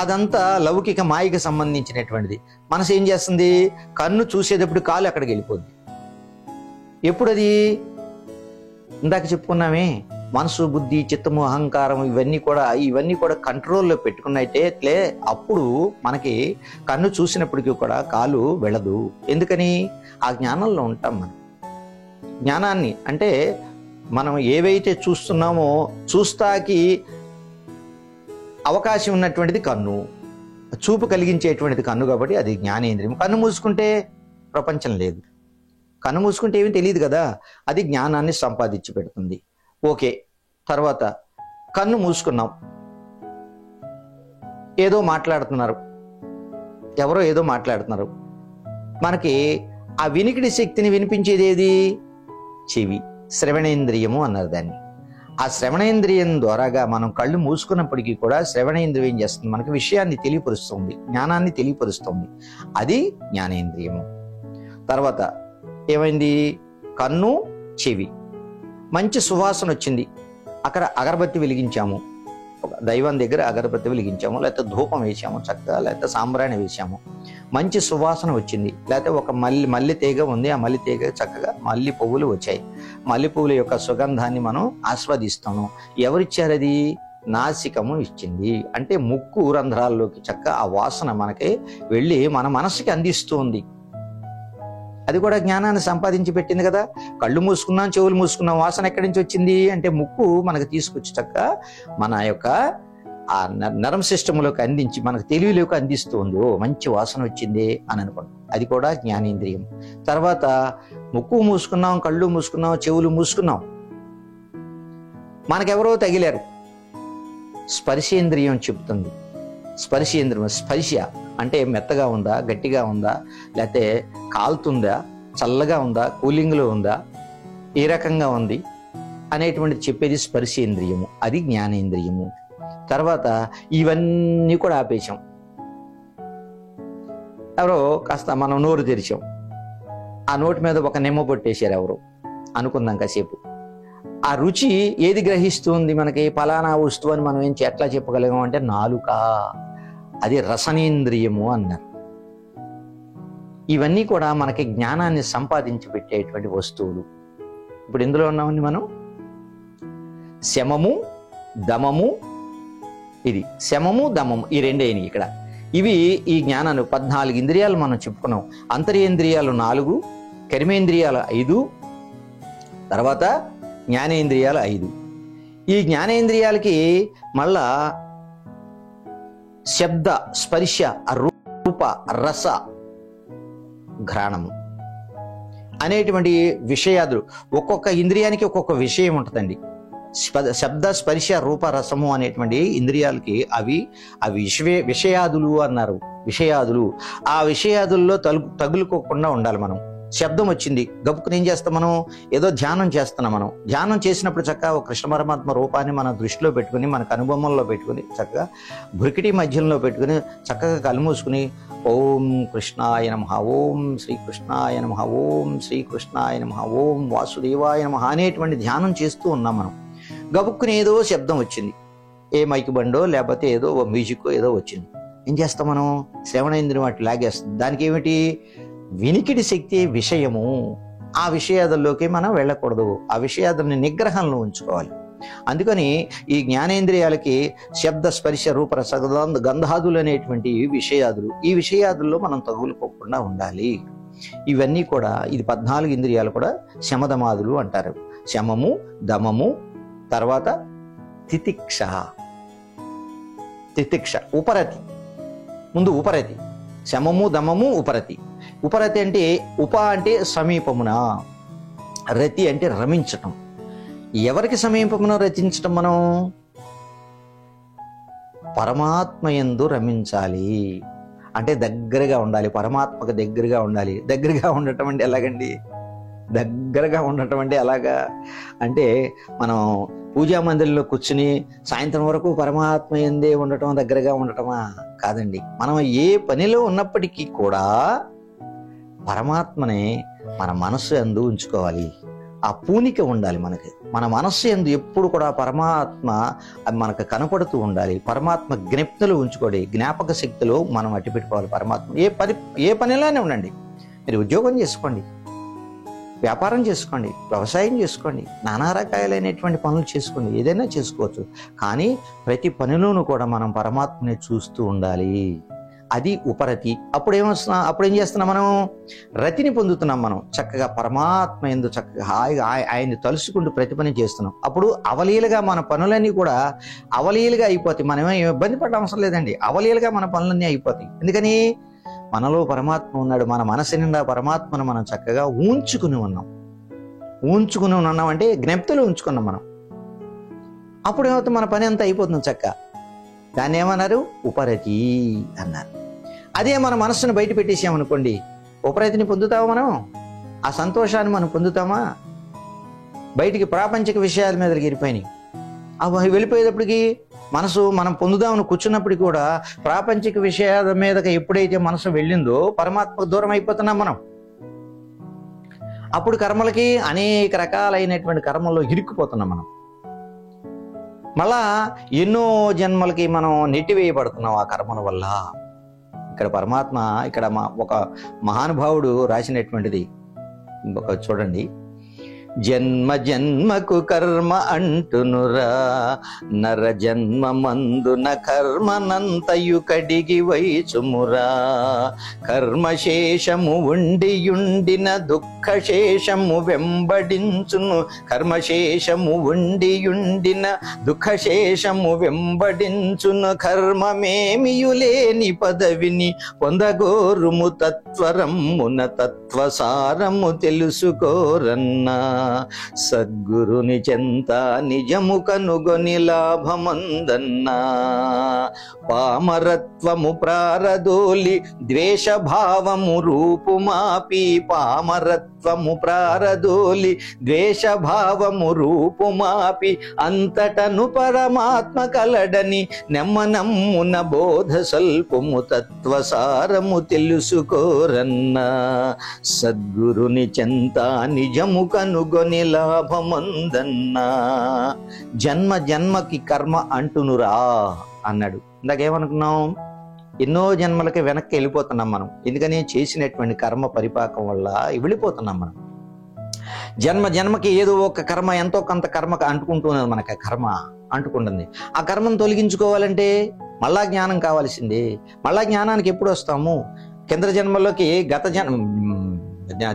అదంతా లౌకిక మాయకి సంబంధించినటువంటిది. మనసు ఏం చేస్తుంది? కన్ను చూసేటప్పుడు కాలు అక్కడికి వెళ్ళిపోద్ది. ఎప్పుడు అది? ఇందాక చెప్పుకున్నామే, మనసు, బుద్ధి, చిత్తము, అహంకారం ఇవన్నీ కూడా కంట్రోల్లో పెట్టుకున్నట్లే అప్పుడు మనకి కన్ను చూసినప్పటికీ కూడా కాలు వెళ్ళదు. ఎందుకని? ఆ జ్ఞానంలో ఉంటాం. మనం జ్ఞానాన్ని అంటే మనం ఏవైతే చూస్తున్నామో చూస్తాకి అవకాశం ఉన్నటువంటిది కన్ను, చూపు కలిగించేటువంటిది కన్ను, కాబట్టి అది జ్ఞానేంద్రియం. కన్ను మూసుకుంటే ప్రపంచం లేదు. కన్ను మూసుకుంటే ఏమీ తెలియదు కదా, అది జ్ఞానాన్ని సంపాదించి పెడుతుంది. ఓకే, తర్వాత కన్ను మూసుకున్నాం, ఏదో మాట్లాడుతున్నారు, ఎవరో ఏదో మాట్లాడుతున్నారు. మనకి ఆ వినికిడి శక్తిని వినిపించేది ఏది? చెవి, శ్రవణేంద్రియము అన్నారు దాన్ని. ఆ శ్రవణేంద్రియం ద్వారాగా మనం కళ్ళు మూసుకున్నప్పటికీ కూడా శ్రవణేంద్రియం ఏం చేస్తుంది? మనకి విషయాన్ని తెలియపరుస్తుంది, జ్ఞానాన్ని తెలియపరుస్తుంది. అది జ్ఞానేంద్రియము. తర్వాత ఏమైంది? కన్ను, చెవి. మంచి సువాసన వచ్చింది, అక్కడ అగరబత్తి వెలిగించాము, దైవం దగ్గర అగరబత్తి వెలిగించాము, లేకపోతే ధూపం వేసాము చక్కగా, లేకపోతే సాంబ్రాణి వేసాము, మంచి సువాసన వచ్చింది. లేకపోతే ఒక మల్లి తీగ ఉంది, ఆ మల్లి తీగ చక్కగా మల్లి పువ్వులు వచ్చాయి, మల్లి పువ్వుల యొక్క సుగంధాన్ని మనం ఆస్వాదిస్తాము. ఎవరిచ్చారు అది? నాసికము ఇచ్చింది. అంటే ముక్కు రంధ్రాల్లోకి చక్కగా ఆ వాసన మనకి వెళ్ళి మన మనసుకి అందిస్తుంది. అది కూడా జ్ఞానాన్ని సంపాదించి పెట్టింది కదా. కళ్ళు మూసుకున్నాం, చెవులు మూసుకున్నాం, వాసన ఎక్కడి నుంచి వచ్చింది అంటే ముక్కు మనకు తీసుకొచ్చి చక్కగా మన యొక్క ఆ నరం సిస్టంలోకి అందించి మనకు తెలివిలోకి అందిస్తుంది. ఓ మంచి వాసన వచ్చింది అని అనుకోండి, అది కూడా జ్ఞానేంద్రియం. తర్వాత ముక్కు మూసుకున్నాం, కళ్ళు మూసుకున్నాం, చెవులు మూసుకున్నాం, మనకెవరో తగిలారు, స్పర్శేంద్రియం చెబుతుంది. స్పర్శేంద్రియం, స్పర్శ అంటే మెత్తగా ఉందా, గట్టిగా ఉందా, లేకపోతే కాలుతుందా, చల్లగా ఉందా, కూలింగ్లో ఉందా, ఏ రకంగా ఉంది అనేటువంటిది చెప్పేది స్పర్శేంద్రియము, అది జ్ఞానేంద్రియము. తర్వాత ఇవన్నీ కూడా ఆపేశాం, ఎవరో కాస్త మనం నోరు తెరిచాం, ఆ నోటి మీద ఒక నిమ్మ పొట్టేశారు ఎవరు అనుకుందాం కాసేపు. ఆ రుచి ఏది గ్రహిస్తుంది మనకి? ఫలానా వస్తువు అని మనం ఎట్లా చెప్పగలిగాం అంటే నాలుక, అది రసనేంద్రియము అన్నారు. ఇవన్నీ కూడా మనకి జ్ఞానాన్ని సంపాదించి పెట్టేటువంటి వస్తువులు. ఇప్పుడు ఇందులో ఉన్నామని మనం శమము, దమము, ఇది శమము, దమము, ఈ రెండేని ఇక్కడ. ఇవి ఈ జ్ఞానాలు 14 ఇంద్రియాలు మనం చెప్పుకున్నాం. అంతర్యేంద్రియాలు 4, కర్మేంద్రియాలు 5, తర్వాత జ్ఞానేంద్రియాలు 5. ఈ జ్ఞానేంద్రియాలకి మళ్ళా శబ్ద, స్పర్శ, రూప, రస, ఘ్రాణము అనేటువంటి విషయాలు, ఒక్కొక్క ఇంద్రియానికి ఒక్కొక్క విషయం ఉంటుందండి. శబ్ద, స్పర్శ, రూప, రసము అనేటువంటి ఇంద్రియాలకి అవి విషయాదులు అన్నారు. విషయాదులు, ఆ విషయాదుల్లో తగులుకోకుండా ఉండాలి మనం. శబ్దం వచ్చింది, గబుక్కుని ఏం చేస్తాం మనం? ఏదో ధ్యానం చేస్తున్నాం. మనం ధ్యానం చేసినప్పుడు చక్కగా ఒక కృష్ణ పరమాత్మ రూపాన్ని మన దృష్టిలో పెట్టుకుని, మనకు అనుభవంలో పెట్టుకుని, చక్కగా భృకిటి మధ్యంలో పెట్టుకుని చక్కగా కళ్ళు మూసుకుని ఓం కృష్ణాయ నమః, ఓం శ్రీకృష్ణాయ నమః, ఓం శ్రీకృష్ణాయ నమః, ఓం వాసుదేవాయ నమః అనేటువంటి ధ్యానం చేస్తూ ఉన్నాం. మనం గబుక్కుని ఏదో శబ్దం వచ్చింది, ఏ మైక్ బండో లేకపోతే ఏదో మ్యూజిక్ ఏదో వచ్చింది, ఏం చేస్తాం మనం? శ్రవణేంద్రియం వాటి లాగేస్తుంది. దానికి ఏమిటి? వినికిడి శక్తి విషయము. ఆ విషయాదుల్లోకి మనం వెళ్ళకూడదు, ఆ విషయాదుల్ని నిగ్రహంలో ఉంచుకోవాలి. అందుకని ఈ జ్ఞానేంద్రియాలకి శబ్ద, స్పర్శ, రూప, రస, గంధాదులు అనేటువంటి విషయాదులు, ఈ విషయాదుల్లో మనం తగులుకోకుండా ఉండాలి. ఇవన్నీ కూడా, ఇది 14 ఇంద్రియాలు కూడా శమదమాదులు అంటారు. శమము, దమము, తర్వాత తితిక్ష. తితిక్ష ఉపరతి, ముందు ఉపరతి, శమము, దమము, ఉపరతి. ఉపరతి అంటే అంటే సమీపమున, రతి అంటే రమించటం. ఎవరికి సమీపమున రచించటం? మనం పరమాత్మయందు రమించాలి అంటే దగ్గరగా ఉండాలి, పరమాత్మకు దగ్గరగా ఉండాలి. దగ్గరగా ఉండటం అంటే ఎలాగండి? దగ్గరగా ఉండటం అంటే ఎలాగా అంటే మనం పూజా మందిరంలో కూర్చుని సాయంత్రం వరకు పరమాత్మ యందే ఉండటం దగ్గరగా ఉండటమా? కాదండి. మనం ఏ పనిలో ఉన్నప్పటికీ కూడా పరమాత్మనే మన మనస్సు యందు ఉంచుకోవాలి. ఆ పూనిక ఉండాలి మనకి. మన మనస్సు యందు ఎప్పుడు కూడా పరమాత్మ మనకు కనపడుతూ ఉండాలి. పరమాత్మ జ్ఞప్తిలో ఉంచుకోండి, జ్ఞాపక శక్తిలో మనం అట్టి పెట్టుకోవాలి పరమాత్మ. ఏ పనిలోనే ఉండండి. మీరు ఉద్యోగం చేసుకోండి, వ్యాపారం చేసుకోండి, వ్యవసాయం చేసుకోండి, నానా రకాలైనటువంటి పనులు చేసుకోండి, ఏదైనా చేసుకోవచ్చు. కానీ ప్రతి పనిలోనూ కూడా మనం పరమాత్మని చూస్తూ ఉండాలి. అది ఉపరతి. అప్పుడు ఏం చేస్తున్నాం మనం? రతిని పొందుతున్నాం. మనం చక్కగా పరమాత్మ యందు చక్కగా హాయిగా ఆయన్ని తలుసుకుంటూ ప్రతి పని చేస్తున్నాం. అప్పుడు అవలీలగా మన పనులన్నీ కూడా అవలీలగా అయిపోతాయి. మనమేం ఇబ్బంది పడ్డ అవసరం లేదండి. అవలీలగా మన పనులన్నీ అయిపోతాయి. ఎందుకని? మనలో పరమాత్మ ఉన్నాడు. మన మనసు నిండా పరమాత్మను మనం చక్కగా ఉంచుకుని ఉన్నాం అంటే జ్ఞప్తిలో ఉంచుకున్నాం మనం. అప్పుడు ఏమవుతుంది? మన పని అంతా అయిపోతుంది చక్క. దాన్ని ఏమన్నారు? ఉపరతి అన్నారు. అదే మన మనస్సును బయట పెట్టేసామనుకోండి, ఉపరతిని పొందుతామా మనం? ఆ సంతోషాన్ని మనం పొందుతామా? బయటికి ప్రాపంచిక విషయాల మీద వెళ్ళిపోయినాయి. అవి వెళ్ళిపోయేటప్పటికి మనసు మనం పొందుదామని కూర్చున్నప్పటికీ కూడా ప్రాపంచిక విషయాల మీదకి ఎప్పుడైతే మనసు వెళ్ళిందో పరమాత్మకు దూరం అయిపోతున్నాం మనం. అప్పుడు కర్మలకి అనేక రకాలైనటువంటి కర్మల్లో ఇరుక్కుపోతున్నాం మనం. మళ్ళా ఎన్నో జన్మలకి మనం నెట్టివేయబడుతున్నాం ఆ కర్మల వల్ల. ఇక్కడ పరమాత్మ ఒక మహానుభావుడు రాసినటువంటిది చూడండి. జన్మ జన్మకు కర్మ అంటునురా, నర జన్మ మందున కర్మనంతయు కడిగి వైచుమురా. కర్మశేషము ఉండియుండిన దుఃఖశేషము వెంబడించును. కర్మశేషము ఉండియుండిన దుఃఖశేషము వెంబడించును. కర్మమేమియులేని పదవిని పొందగోరుము తత్వరమ్మున తత్వసారము తెలుసుకోరన్నా. సద్గురుని చెంత నిజము కనుగొని లాభమందన్నా. పామరత్వము ప్రారదోలి ద్వేషభావము రూపుమాపి. పామరత్వము ప్రారదోలి ద్వేషభావము రూపుమాపి. అంతటను పరమాత్మ కలడని నెమ్మనమ్మున బోధ సల్పుము తత్వసారము తెలుసుకోరన్నా. సద్గురుని చెంత నిజము కనుగొని లాభమందన్నా. జన్మ జన్మకి కర్మ అంటునురా అన్నాడు. ఇందాకేమనుకున్నాం? ఎన్నో జన్మలకి వెనక్కి వెళ్ళిపోతున్నాం మనం. ఎందుకని? చేసినటువంటి కర్మ పరిపాకం వల్ల వెళ్ళిపోతున్నాం మనం. జన్మ జన్మకి ఏదో ఒక కర్మ, ఎంతో కొంత కర్మకు అంటుకుంటున్నది. మనకి ఆ కర్మ అంటుకుంటుంది. ఆ కర్మను తొలగించుకోవాలంటే మళ్ళా జ్ఞానం కావాల్సిందే. మళ్ళా జ్ఞానానికి ఎప్పుడు వస్తాము? కింద జన్మల్లోకి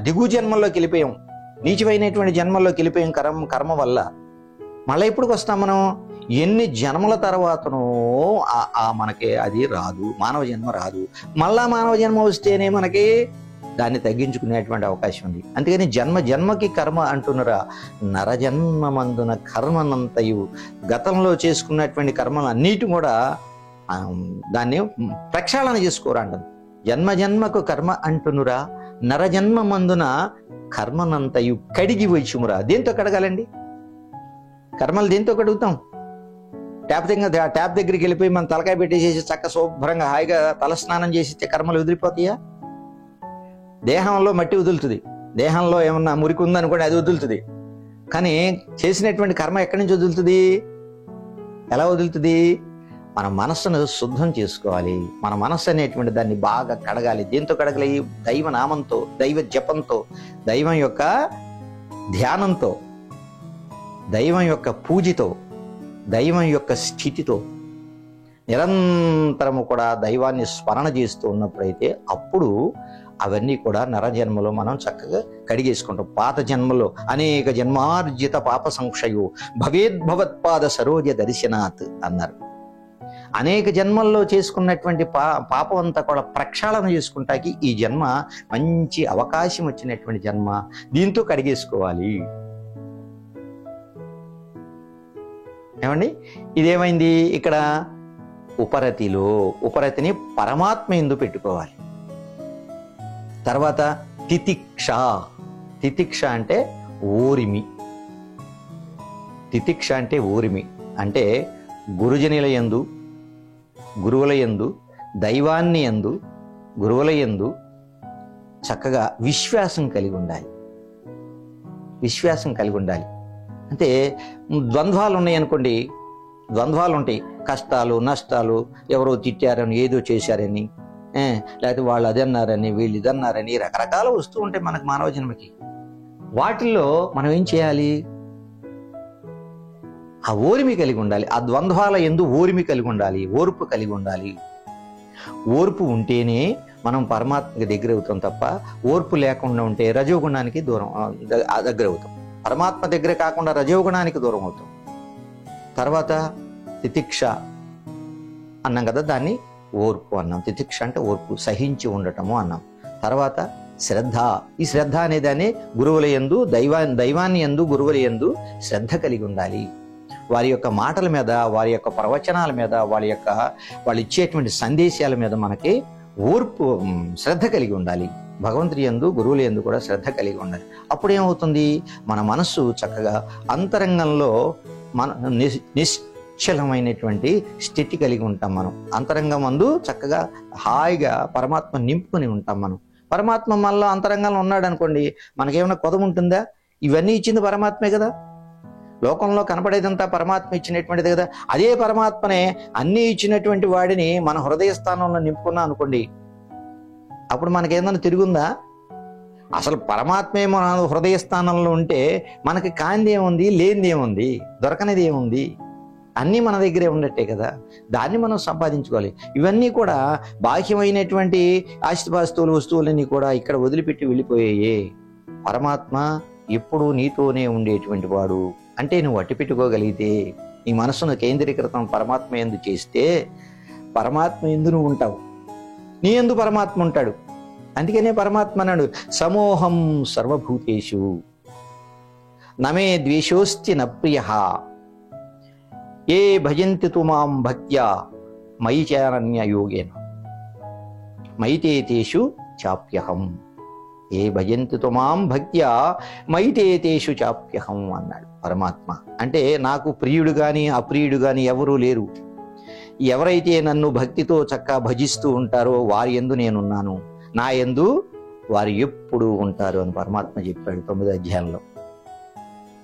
దిగు జన్మల్లోకి వెళ్ళిపోయాం, నీచమైనటువంటి జన్మల్లోకి వెళ్ళిపోయాం కర్మ వల్ల. మళ్ళీ ఎప్పుడుకి వస్తాం మనం? ఎన్ని జన్మల తర్వాతనో మనకి అది రాదు, మానవ జన్మ రాదు. మళ్ళా మానవ జన్మ వస్తేనే మనకి దాన్ని తగ్గించుకునేటువంటి అవకాశం ఉంది. అందుకని జన్మ జన్మకి కర్మ అంటున్నారా. నరజన్మ మందున కర్మనంతయు, గతంలో చేసుకున్నటువంటి కర్మలు అన్నిటి కూడా దాన్ని ప్రక్షాళన చేసుకోరా అంటుంది. జన్మ జన్మకు కర్మ అంటునురా, నరజన్మ మందున కర్మనంతయు కడిగి వైచుమురా. దేంతో కడగాలండి కర్మలు? దేంతో కడుగుతాం? ట్యాప్ దగ్గరికి వెళ్ళిపోయి మనం తలకాయ పెట్టేసేసి చక్క శుభ్రంగా హాయిగా తలస్నానం చేసి కర్మలు వదిలిపోతాయా? దేహంలో మట్టి వదులుతుంది, దేహంలో ఏమన్నా మురికి ఉందనుకోండి అది వదులుతుంది. కానీ చేసినటువంటి కర్మ ఎక్కడి నుంచి వదులుతుంది? ఎలా వదులుతుంది? మన మనస్సును శుద్ధం చేసుకోవాలి. మన మనస్సు అనేటువంటి దాన్ని బాగా కడగాలి. దేంతో కడగాలి? దైవ నామంతో, దైవ జపంతో, దైవం యొక్క ధ్యానంతో, దైవం యొక్క పూజతో, దైవం యొక్క స్థితితో నిరంతరము కూడా దైవాన్ని స్మరణ చేస్తూ ఉన్నప్పుడైతే అప్పుడు అవన్నీ కూడా నరజన్మలో మనం చక్కగా కడిగేసుకుంటాం. పాత జన్మలో అనేక జన్మార్జిత పాప సంక్షయో భవేద్భవత్పాద సరోజ దర్శనాత్ అన్నారు. అనేక జన్మల్లో చేసుకున్నటువంటి పాపం అంతా కూడా ప్రక్షాళన చేసుకుంటాకి ఈ జన్మ మంచి అవకాశం వచ్చినటువంటి జన్మ, దీంతో కడిగేసుకోవాలి. ఏమండి? ఇదేమైంది ఇక్కడ? ఉపరతిని పరమాత్మ యందు పెట్టుకోవాలి. తర్వాత తితిక్ష అంటే ఓరిమి. తితిక్ష అంటే ఓరిమి అంటే గురుజనుల యందు, గురువుల యందు, దైవాన్ని యందు, గురువుల యందు చక్కగా విశ్వాసం కలిగి ఉండాలి. విశ్వాసం కలిగి ఉండాలి. అంటే ద్వంద్వాలు ఉన్నాయనుకోండి, ద్వంద్వాలు ఉంటాయి, కష్టాలు నష్టాలు, ఎవరో తిట్టారని ఏదో చేశారని, లేకపోతే వాళ్ళు అదన్నారని వీళ్ళు ఇదన్నారని రకరకాల వస్తూ ఉంటాయి మనకు మానవ జన్మకి. వాటిల్లో మనం ఏం చేయాలి? ఆ ఓర్మి కలిగి ఉండాలి. ఆ ద్వంద్వాల యందు ఓర్మి కలిగి ఉండాలి, ఓర్పు కలిగి ఉండాలి. ఓర్పు ఉంటేనే మనం పరమాత్మకి దగ్గర అవుతాం తప్ప ఓర్పు లేకుండా ఉంటే రజోగుణానికి దగ్గర అవుతాం. పరమాత్మ దగ్గర కాకుండా రజోగుణానికి దూరం అవుతాం. తర్వాత తితిక్ష అన్నాం కదా, దాన్ని ఓర్పు అన్నాం. తితిక్ష అంటే ఓర్పు, సహించి ఉండటము అన్నాం. తర్వాత శ్రద్ధ. ఈ శ్రద్ధ అనేదాన్ని గురువుల యందు, దైవాన్ని యందు, గురువుల యందు శ్రద్ధ కలిగి ఉండాలి. వారి యొక్క మాటల మీద, వారి యొక్క ప్రవచనాల మీద, వాళ్ళు ఇచ్చేటువంటి సందేశాల మీద మనకి ఓర్పు, శ్రద్ధ కలిగి ఉండాలి. భగవంతుడి యందు, గురువుల యందు కూడా శ్రద్ధ కలిగి ఉండాలి. అప్పుడు ఏమవుతుంది? మన మనస్సు చక్కగా అంతరంగంలో నిశ్చలమైనటువంటి స్థితి కలిగి ఉంటాం. మనం అంతరంగం అందు చక్కగా హాయిగా పరమాత్మ నింపుకొని ఉంటాం. మనం పరమాత్మ మనలో అంతరంగంలో ఉన్నాడు అనుకోండి, మనకేమైనా కొదవ ఉంటుందా? ఇవన్నీ ఇచ్చింది పరమాత్మే కదా. లోకంలో కనపడేదంతా పరమాత్మ ఇచ్చినటువంటిది కదా. అదే పరమాత్మనే అన్నీ ఇచ్చినటువంటి వాడిని మన హృదయ స్థానంలో నింపుకున్నా అనుకోండి, అప్పుడు మనకేదైనా తిరుగుందా? అసలు పరమాత్మే మన హృదయ స్థానంలో ఉంటే మనకి కాంది ఏముంది, లేనిది ఏముంది, దొరకనిది ఏముంది? అన్నీ మన దగ్గరే ఉన్నట్టే కదా. దాన్ని మనం సంపాదించుకోవాలి. ఇవన్నీ కూడా బాహ్యమైనటువంటి ఆస్తిపాస్తువులు, వస్తువులన్నీ కూడా ఇక్కడ వదిలిపెట్టి వెళ్ళిపోయాయి. పరమాత్మ ఎప్పుడూ నీతోనే ఉండేటువంటి వాడు. అంటే నువ్వు అట్టి పెట్టుకోగలిగితే, నీ మనస్సును కేంద్రీకృతం పరమాత్మ యందు చేస్తే, పరమాత్మ యందు నువ్వు ఉంటావు, నీ యందు పరమాత్మ ఉంటాడు. అందుకనే పరమాత్మ అన్నాడు, సమోహం సర్వభూతేషు నమే ద్వేషోస్తి న ప్రియః ఏ భజంతి తు మాం భక్త్యా మయి చారణ్య యోగేన మైతేతేషు చాప్యహం. ఏ భజంతి తు మాం భక్త్యా మైతేతేషు చాప్యహం అన్నాడు పరమాత్మ. అంటే నాకు ప్రియుడు గాని అప్రియుడు గాని ఎవరూ లేరు. ఎవరైతే నన్ను భక్తితో చక్కగా భజిస్తూ ఉంటారో వారి యందు నేనున్నాను, నా యందు వారు ఎప్పుడు ఉంటారు అని పరమాత్మ చెప్పాడు 9వ అధ్యాయంలో.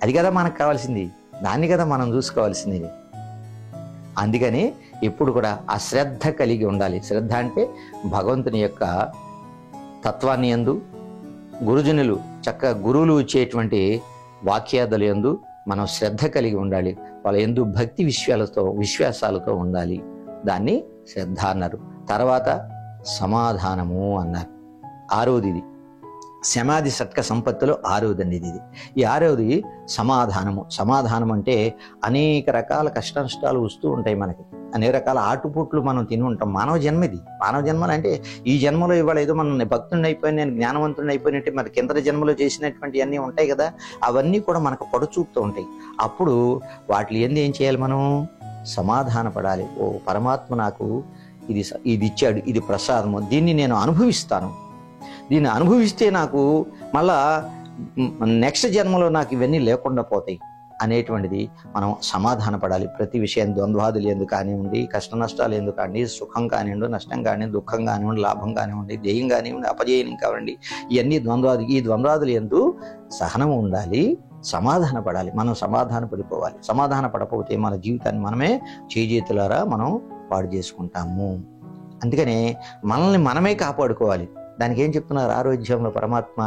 అది కదా మనకు కావాల్సింది, దాన్ని కదా మనం చూసుకోవాల్సింది. అందుకని ఎప్పుడు కూడా ఆ శ్రద్ధ కలిగి ఉండాలి. శ్రద్ధ అంటే భగవంతుని యొక్క తత్వాన్ని యందు, గురుజనులు చక్కగా గురువులు ఇచ్చేటువంటి వాక్యాదుల యందు మనం శ్రద్ధ కలిగి ఉండాలి. వాళ్ళ యందు భక్తి విశ్వాసాలతో ఉండాలి. దాన్ని శ్రద్ధ అన్నారు. తర్వాత సమాధానము అన్నారు. ఆరోది ఇది. సమాధి షట్క సంపత్తులో ఆరోదండి ఇది. ఈ ఆరోది సమాధానము. సమాధానం అంటే అనేక రకాల కష్ట నష్టాలు వస్తూ ఉంటాయి మనకి, అనేక రకాల ఆటుపోట్లు మనం తిని ఉంటాం. మానవ జన్మ ఇది. మానవ జన్మలు అంటే ఈ జన్మలో ఇవాళ ఏదో మనం భక్తుడిని అయిపోయి, నేను జ్ఞానవంతుడిని అయిపోయినట్టు మన కింద జన్మలో చేసినటువంటి అన్నీ ఉంటాయి కదా, అవన్నీ కూడా మనకు పడుచూపుతూ ఉంటాయి. అప్పుడు వాటి ఏంది ఏం చేయాలి? మనం సమాధాన పడాలి. ఓ పరమాత్మ నాకు ఇది ఇచ్చాడు, ఇది ప్రసాదము, దీన్ని నేను అనుభవిస్తాను, దీన్ని అనుభవిస్తే నాకు మళ్ళా నెక్స్ట్ జన్మలో నాకు ఇవన్నీ లేకుండా పోతాయి అనేటువంటిది మనం సమాధాన పడాలి. ప్రతి విషయం ద్వంద్వాదులు ఎందుకు కానివ్వండి, కష్ట నష్టాలు ఎందుకు కానివ్వండి, సుఖం కానివ్వండి, నష్టం కానివ్వండి, దుఃఖం కానివ్వండి, లాభం కానివ్వండి, జయం కానివ్వండి, అపజయం కానివ్వండి, ఇవన్నీ ఈ ద్వంద్వాదులు ఎందు సహనం ఉండాలి, సమాధాన పడాలి. మనం సమాధాన పడిపోవాలి. సమాధాన పడకపోతే మన జీవితాన్ని మనమే చేజేతులారా మనం పాడు చేసుకుంటాము. అందుకనే మనల్ని మనమే కాపాడుకోవాలి. దానికి ఏం చెప్తున్నారు ఆరోగ్యంలో పరమాత్మ?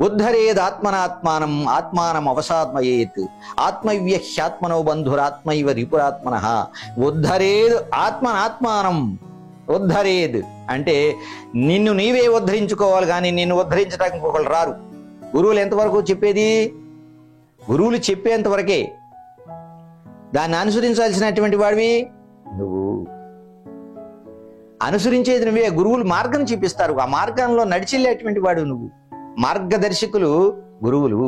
ఉద్ధరేద్ ఆత్మనాత్మానం ఆత్మానం అవసాత్మయేత్ ఆత్మైవ్యహ్యాత్మనో బంధురాత్మైవ రిపురాత్మన. ఉద్ధరేద్ ఆత్మనాత్మానం. ఉద్ధరేద్ అంటే నిన్ను నీవే ఉద్ధరించుకోవాలి, కానీ నిన్ను ఉద్ధరించడానికి ఇంకొకళ్ళు రారు. గురువులు ఎంతవరకు చెప్పేది? గురువులు చెప్పేంత వరకే. దాన్ని అనుసరించాల్సినటువంటి వాడివి నువ్వు. అనుసరించేది నువ్వే. గురువులు మార్గం చూపిస్తారు, ఆ మార్గంలో నడిచెళ్ళేటువంటి వాడు నువ్వు. మార్గదర్శకులు గురువులు.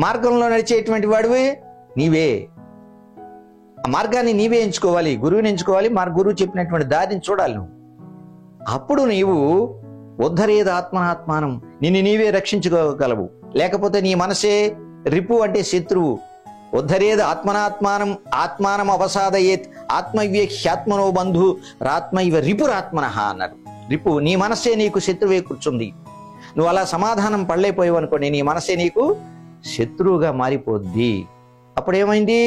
మార్గంలో నడిచేటువంటి వాడివి నీవే. ఆ మార్గాన్ని నీవే ఎంచుకోవాలి, గురువుని ఎంచుకోవాలి. గురువు చెప్పినటువంటి దారిని చూడాలి నువ్వు. అప్పుడు నీవు ఉద్ధరేద ఆత్మనాత్మానం, నిన్ను నీవే రక్షించుకోగలవు. లేకపోతే నీ మనసే రిపు అంటే శత్రువు. ఉద్ధరేద ఆత్మనాత్మానం ఆత్మానం అవసాదయేత్ ఆత్మైవ్యహ్యాత్మనో బంధు రాత్మైవ రిపురాత్మన అన్నారు. రిపు నీ మనస్సే నీకు శత్రువే కూర్చుంది. నువ్వు అలా సమాధానం పడలేకపోయావు అనుకోండి, నీ మనస్సే నీకు శత్రువుగా మారిపోద్ది. అప్పుడేమైంది?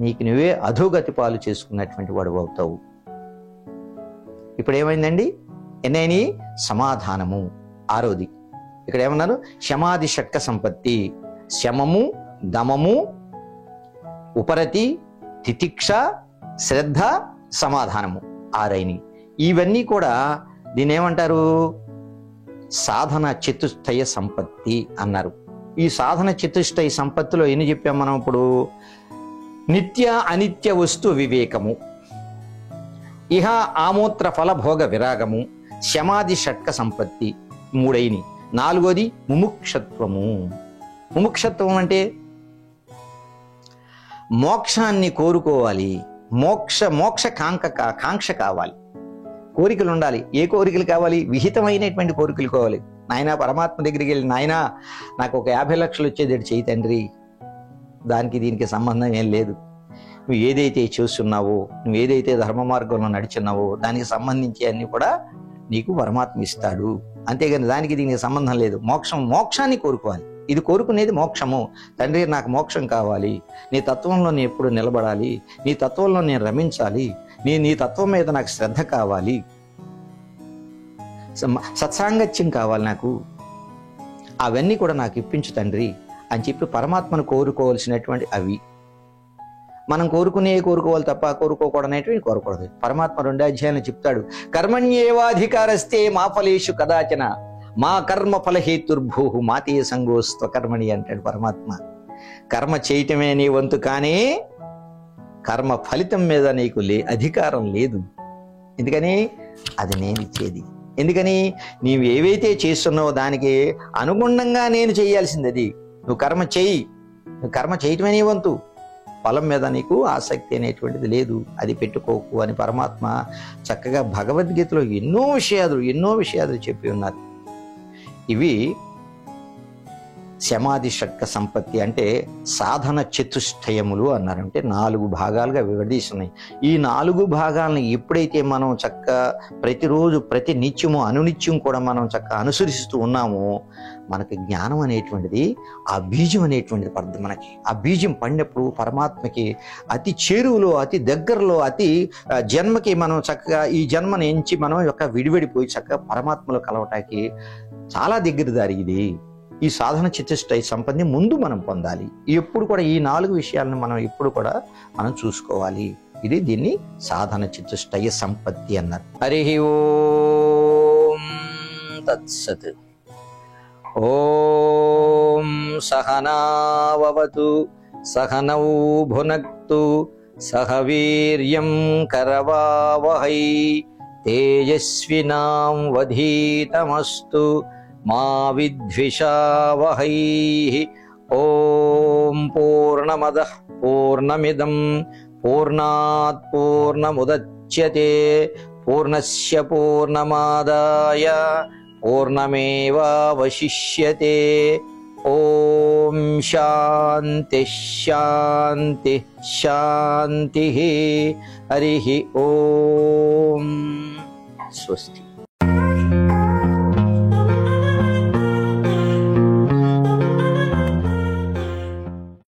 నీకు నువ్వే అధోగతి పాలు చేసుకున్నటువంటి వాడు అవుతావు. ఇప్పుడు ఏమైందండి? ఎన్నైనా సమాధానము. ఆరోది ఇక్కడ ఏమన్నారు? శమాది షట్క సంపత్తి. శమము, దమము, ఉపరతి, తితిక్ష, శ్రద్ధ, సమాధానము. ఆరైని. ఇవన్నీ కూడా దీన్ని ఏమంటారు? సాధన చతుష్టయ సంపత్తి అన్నారు. ఈ సాధన చతుష్టయ సంపత్తిలో ఎన్ని చెప్పాం మనం ఇప్పుడు? నిత్య అనిత్య వస్తు వివేకము, ఇహ ఆమూత్ర ఫల భోగ విరాగము, శమాది షట్క సంపత్తి మూడైని. నాలుగోది ముముక్షత్వము. ముముక్షత్వం అంటే మోక్షాన్ని కోరుకోవాలి. మోక్ష కాంక్ష కావాలి. కోరికలు ఉండాలి. ఏ కోరికలు కావాలి? విహితమైనటువంటి కోరికలు కావాలి. నాయన పరమాత్మ దగ్గరికి వెళ్ళి, నాయన నాకు ఒక 50 లక్షలు వచ్చేది చెయ్యి తండ్రి, దానికి దీనికి సంబంధం ఏం లేదు. నువ్వు ఏదైతే చేస్తున్నావో, నువ్వు ఏదైతే ధర్మ మార్గంలో నడిచున్నావో దానికి సంబంధించి అన్ని కూడా నీకు పరమాత్మ ఇస్తాడు. అంతేగాని దానికి దీనికి సంబంధం లేదు. మోక్షాన్ని కోరుకోవాలి. ఇది కోరుకునేది మోక్షము. తండ్రి నాకు మోక్షం కావాలి, నీ తత్వంలో నేను ఎప్పుడు నిలబడాలి, నీ తత్వంలో నేను రమించాలి, నీ తత్వం మీద నాకు శ్రద్ధ కావాలి, సత్సాంగత్యం కావాలి నాకు, అవన్నీ కూడా నాకు ఇప్పించు తండ్రి అని చెప్పి పరమాత్మను కోరుకోవాల్సినటువంటి అవి. మనం కోరుకోవాలి తప్ప కోరుకోకూడదు అనేటువంటి కోరకూడదు. పరమాత్మ 2 అధ్యాయంలో చెప్తాడు, కర్మణ్యేవాధికారస్తే మా ఫలేషు కదాచన మా కర్మ ఫలహేతుర్భూ మాతే సంగోస్త్వ కర్మణి అంటాడు పరమాత్మ. కర్మ చేయటమే నీ వంతు, కానీ కర్మ ఫలితం మీద నీకు అధికారం లేదు. ఎందుకని? అది నేను ఇచ్చేది. ఎందుకని? నీవు ఏవైతే చేస్తున్నావో దానికి అనుగుణంగా నేను చేయాల్సింది అది. నువ్వు కర్మ చేయి, నువ్వు కర్మ చేయటమే నీ వంతు, ఫలం మీద నీకు ఆసక్తి అనేటువంటిది లేదు, అది పెట్టుకోకు అని పరమాత్మ చక్కగా భగవద్గీతలో ఎన్నో విషయాలు చెప్పి ఉన్నారు. ఇవి శమాది షట్క సంపత్తి అంటే సాధన చతుష్టయములు అన్నారు. అంటే 4 భాగాలుగా విడదీస్తున్నాయి. ఈ 4 భాగాలను ఎప్పుడైతే మనం చక్కగా ప్రతిరోజు ప్రతి నిత్యము అనునిత్యం కూడా మనం చక్కగా అనుసరిస్తూ ఉన్నామో మనకి జ్ఞానం అనేటువంటిది, ఆ బీజం అనేటువంటిది పడుతుంది. మనకి ఆ బీజం పడినప్పుడు పరమాత్మకి అతి చేరువలో, అతి దగ్గరలో, అతి జన్మకి మనం చక్కగా ఈ జన్మను ఎంచి మనం యొక్క విడివిడిపోయి చక్కగా పరమాత్మలో కలవటానికి చాలా దగ్గర దారి ఇది. ఈ సాధన చతుష్టయ సంపత్తిని ముందు మనం పొందాలి. ఎప్పుడు కూడా ఈ 4 విషయాలను మనం ఎప్పుడు కూడా మనం చూసుకోవాలి. దీన్ని సాధన చతుష్టయ సంపత్తి అన్నారు. హరి ఓం తత్సత్. ఓం సహనావతు సహనౌ భునక్తు సహ వీర్యం కరవావహై తేజస్వినాం వధీతమస్తు మా విద్విషావహై. ఓం పూర్ణమదః పూర్ణమిదం పూర్ణాత్ పూర్ణముదచ్యతే పూర్ణస్య పూర్ణమాదాయ పూర్ణమేవావశిష్యతే. ఓం శాంతి శాంతి శాంతి. హరి ఓం. స్వస్తి.